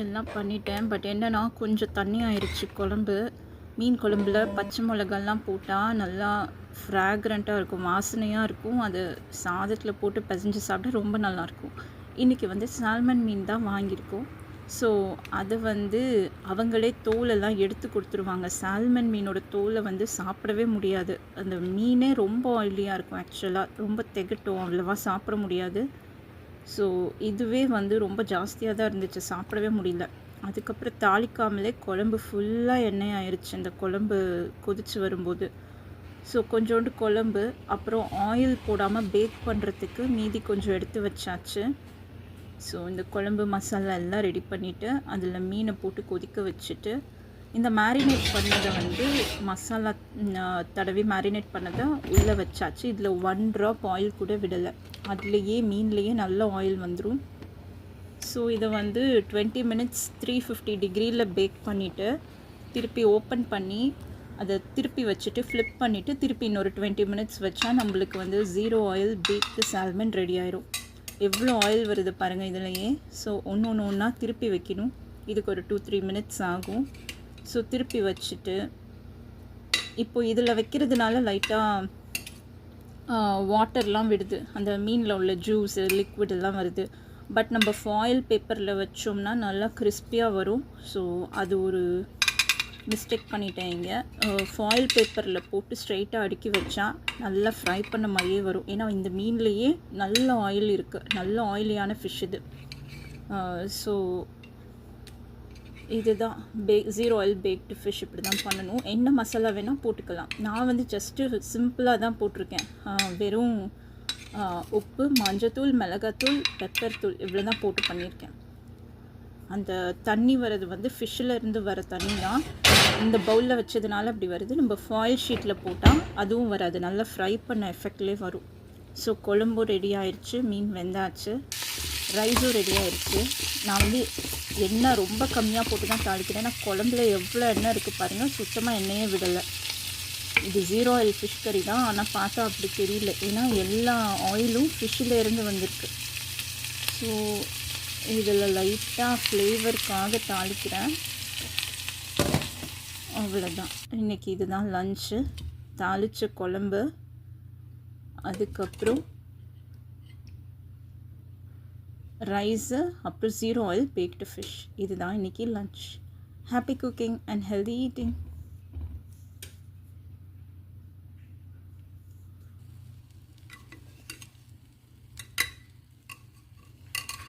எல்லாம் பண்ணிட்டேன். பட் என்னன்னா கொஞ்சம் தண்ணி ஆயிடுச்சு குழம்பு. மீன் குழம்புல பச்சை மிளகாலாம் போட்டால் நல்லா ஃப்ராக்ரண்ட்டாக இருக்கும், வாசனையாக இருக்கும். அது சாதத்தில் போட்டு பிசைஞ்சு சாப்பிட்டா ரொம்ப நல்லாயிருக்கும். இன்றைக்கி வந்து சால்மன் மீன் தான் வாங்கியிருக்கோம். ஸோ அதை வந்து அவங்களே தோலெல்லாம் எடுத்து கொடுத்துருவாங்க. சால்மன் மீனோட தோலை வந்து சாப்பிடவே முடியாது. அந்த மீனே ரொம்ப ஆயிலியாக இருக்கும். ஆக்சுவலாக ரொம்ப திகட்டும், அவ்வளோவா சாப்பிட முடியாது. ஸோ இதுவே வந்து ரொம்ப ஜாஸ்தியாக தான் இருந்துச்சு, சாப்பிடவே முடியல. அதுக்கப்புறம் தாளிக்காமலே குழம்பு ஃபுல்லாக எண்ணெய் ஆயிடுச்சு இந்த குழம்பு கொதித்து வரும்போது. ஸோ கொஞ்சோண்டு குழம்பு, அப்புறம் ஆயில் போடாமல் பேக் பண்ணுறதுக்கு மீதி கொஞ்சம் எடுத்து வச்சாச்சு. ஸோ இந்த குழம்பு மசாலா எல்லாம் ரெடி பண்ணிவிட்டு அதில் மீனை போட்டு கொதிக்க வச்சுட்டு, இந்த மேரினேட் பண்ணதை வந்து மசாலா தடவி மேரினேட் பண்ணதை உள்ளே வச்சாச்சு. இதில் 1 ட்ராப் ஆயில் கூட விடலை. அதுலேயே மீன்லேயே நல்ல ஆயில் வந்துடும். ஸோ இதை வந்து 20 மினிட்ஸ் 350 டிகிரியில் பேக் பண்ணிவிட்டு திருப்பி ஓப்பன் பண்ணி அதை திருப்பி வச்சுட்டு ஃப்ளிப் பண்ணிவிட்டு திருப்பி இன்னொரு 20 மினிட்ஸ் வச்சா நம்மளுக்கு வந்து 0 ஆயில் பேக்டு சால்மன் ரெடி ஆயிரும். எவ்வளோ ஆயில் வருது பாருங்கள் இதுலையே. ஸோ ஒன்றா திருப்பி வைக்கணும். இதுக்கு ஒரு 2-3 மினிட்ஸ் ஆகும். ஸோ திருப்பி வச்சுட்டு இப்போ இதில் வைக்கிறதுனால லைட்டாக வாட்டர்லாம் விடுது, அந்த மீனில் உள்ள ஜூஸு லிக்விட் எல்லாம் வருது. பட் நம்ம ஃபாயில் பேப்பரில் வச்சோம்னா நல்லா கிறிஸ்பியாக வரும். ஸோ அது ஒரு மிஸ்டேக் பண்ணிட்டேன் இங்கே. ஃபாயில் பேப்பரில் போட்டு ஸ்ட்ரைட்டாக அடுக்கி வச்சா நல்லா ஃப்ரை பண்ண மாதிரியே வரும். ஏன்னா இந்த மீன்லேயே நல்ல ஆயில் இருக்குது, நல்ல ஆயிலியான ஃபிஷ் இது. ஸோ இதுதான் 0 ஆயில் பேக்டு ஃபிஷ். இப்படி தான் பண்ணணும். என்ன மசாலா வேணால் போட்டுக்கலாம். நான் வந்து ஜஸ்ட்டு சிம்பிளாக தான் போட்டிருக்கேன். வெறும் உப்பு, மஞ்சத்தூள், மிளகாத்தூள், பெப்பர் தூள் இவ்வளோ தான் போட்டு பண்ணியிருக்கேன். அந்த தண்ணி வர்றது வந்து ஃபிஷ்ஷிலேருந்து வர தண்ணி தான். இந்த பவுலில் வச்சதுனால அப்படி வருது. நம்ம ஃபாயில் ஷீட்டில் போட்டால் அதுவும் வராது, நல்லா ஃப்ரை பண்ண எஃபெக்ட்லேயே வரும். ஸோ குழம்பும் ரெடி ஆயிடுச்சு, மீன் வெந்தாச்சு, ரைஸும் ரெடி ஆயிடுச்சு. நான் வந்து எண்ணெய் ரொம்ப கம்மியாக போட்டு தான் தாளிக்கிறேன். ஏன்னா குழம்புல எவ்வளோ எண்ணெய் இருக்குது பாருங்கள், சுத்தமாக எண்ணெயே விடலை. இது 0 ஆயில் ஃபிஷ் கறி தான், ஆனால் பார்த்தா அப்படி தெரியல. ஏன்னா எல்லா ஆயிலும் ஃபிஷ்ஷிலேருந்து வந்திருக்கு. ஸோ இதில் லைட்டாக ஃப்ளேவருக்காக தாளிக்கிறேன், அவ்வளோதான். இன்றைக்கி இதுதான் லன்ச்சு. தாளித்த குழம்பு, அதுக்கப்புறம் ரைஸு, அப்புறம் 0 ஆயில் பேக்டு ஃபிஷ். இதுதான் இன்றைக்கி lunch. Happy cooking and healthy eating.